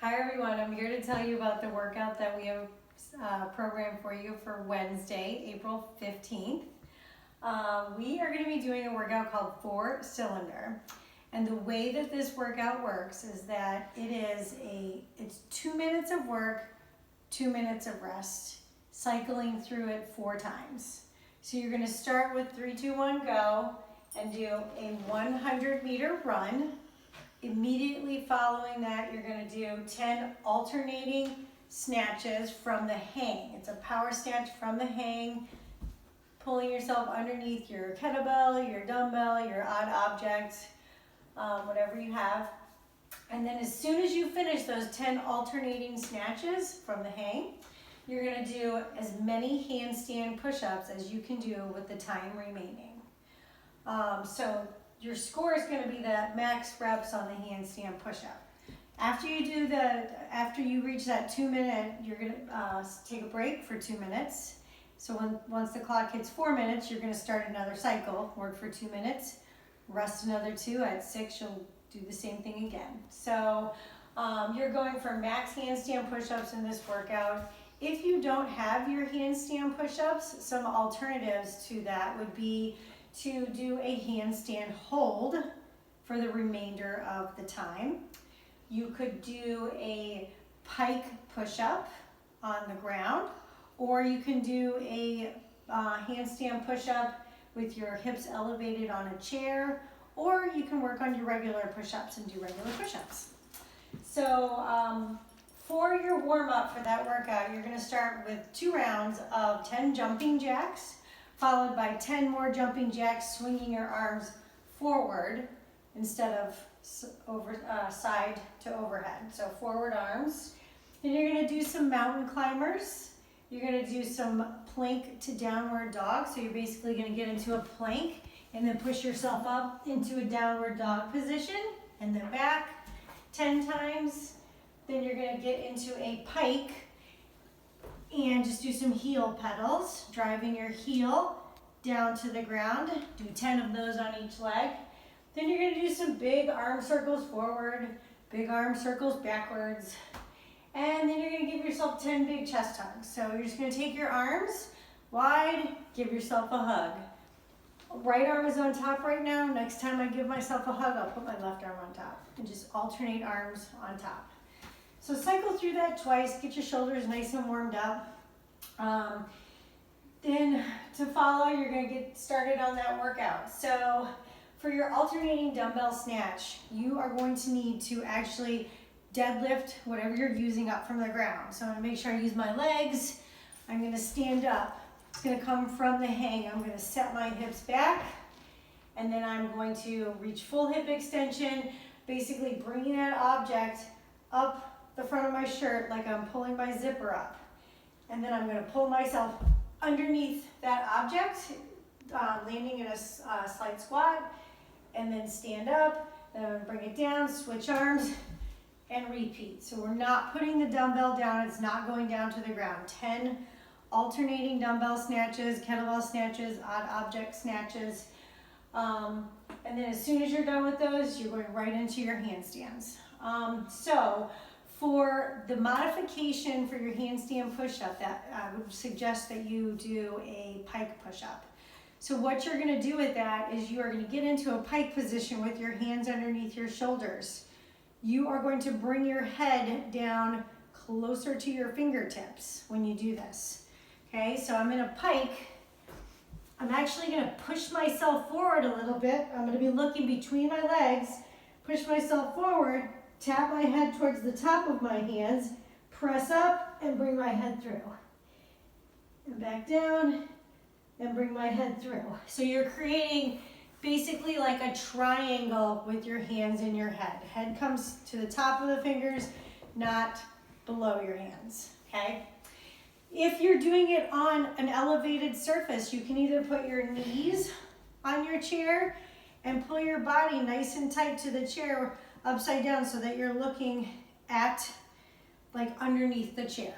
Hi everyone, I'm here to tell you about the workout that we have programmed for you for Wednesday, April 15th. We are going to be doing a workout called 4-cylinder. And the way that this workout works is that it's 2 minutes of work, 2 minutes of rest, cycling through it 4 times. So you're going to start with 3, 2, 1, go, and do a 100-meter run. Immediately following that, you're going to do 10 alternating snatches from the hang. It's a power snatch from the hang, pulling yourself underneath your kettlebell, your dumbbell, your odd object, whatever you have. And then as soon as you finish those 10 alternating snatches from the hang, you're going to do as many handstand push-ups as you can do with the time remaining. So your score is going to be the max reps on the handstand push-up. After you reach that 2 minute, you're going to take a break for 2 minutes. So once the clock hits 4 minutes, you're going to start another cycle, work for 2 minutes, rest another 2. At 6, you'll do the same thing again. So you're going for max handstand push-ups in this workout. If you don't have your handstand push-ups, some alternatives to that would be to do a handstand hold for the remainder of the time. You could do a pike push-up on the ground, or you can do a handstand push-up with your hips elevated on a chair, or you can work on your regular push-ups and do regular push-ups. So for your warm-up for that workout, you're going to start with 2 rounds of 10 jumping jacks, followed by 10 more jumping jacks, swinging your arms forward instead of side to overhead. So forward arms. Then you're going to do some mountain climbers. You're going to do some plank to downward dog. So you're basically going to get into a plank and then push yourself up into a downward dog position and then back 10 times. Then you're going to get into a pike and just do some heel pedals, driving your heel down to the ground. Do 10 of those on each leg. Then you're going to do some big arm circles forward, big arm circles backwards. And then you're going to give yourself 10 big chest hugs. So you're just going to take your arms wide, give yourself a hug. Right arm is on top right now. Next time I give myself a hug, I'll put my left arm on top and just alternate arms on top. So cycle through that twice, get your shoulders nice and warmed up. Then to follow, you're going to get started on that workout. So for your alternating dumbbell snatch, you are going to need to actually deadlift whatever you're using up from the ground. So I'm going to make sure I use my legs. I'm going to stand up. It's going to come from the hang. I'm going to set my hips back, and then I'm going to reach full hip extension, basically bringing that object up the front of my shirt like I'm pulling my zipper up. And then I'm going to pull myself underneath that object, landing in a slight squat, and then stand up, then bring it down, switch arms, and repeat. So we're not putting the dumbbell down, it's not going down to the ground. 10 alternating dumbbell snatches, kettlebell snatches, odd object snatches. And then as soon as you're done with those, you're going right into your handstands. So for the modification for your handstand push-up, that I would suggest that you do a pike push-up. So what you're going to do with that is you are going to get into a pike position with your hands underneath your shoulders. You are going to bring your head down closer to your fingertips when you do this. Okay, so I'm in a pike. I'm actually going to push myself forward a little bit. I'm going to be looking between my legs, push myself forward, tap my head towards the top of my hands, press up, and bring my head through. And back down, and bring my head through. So you're creating basically like a triangle with your hands in your head. Head comes to the top of the fingers, not below your hands, okay? If you're doing it on an elevated surface, you can either put your knees on your chair and pull your body nice and tight to the chair upside down so that you're looking at like underneath the chair,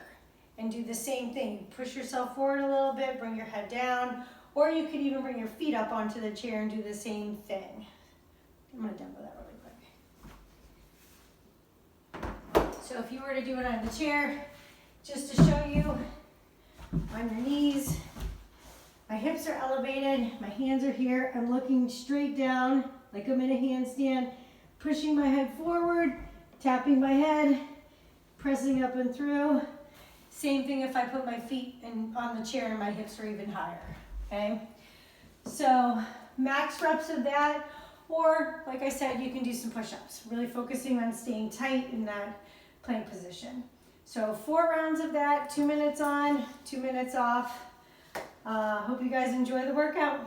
and do the same thing. Push yourself forward a little bit, bring your head down, or you could even bring your feet up onto the chair and do the same thing. I'm going to demo that really quick. So So if you were to do it on the chair, just to show you, on your knees, my hips are elevated, my hands are here, I'm looking straight down like I'm in a handstand, pushing my head forward, tapping my head, pressing up and through. Same thing if I put my feet on the chair and my hips are even higher, okay? So max reps of that, or like I said, you can do some push-ups, really focusing on staying tight in that plank position. So 4 rounds of that, 2 minutes on, 2 minutes off. Hope you guys enjoy the workout.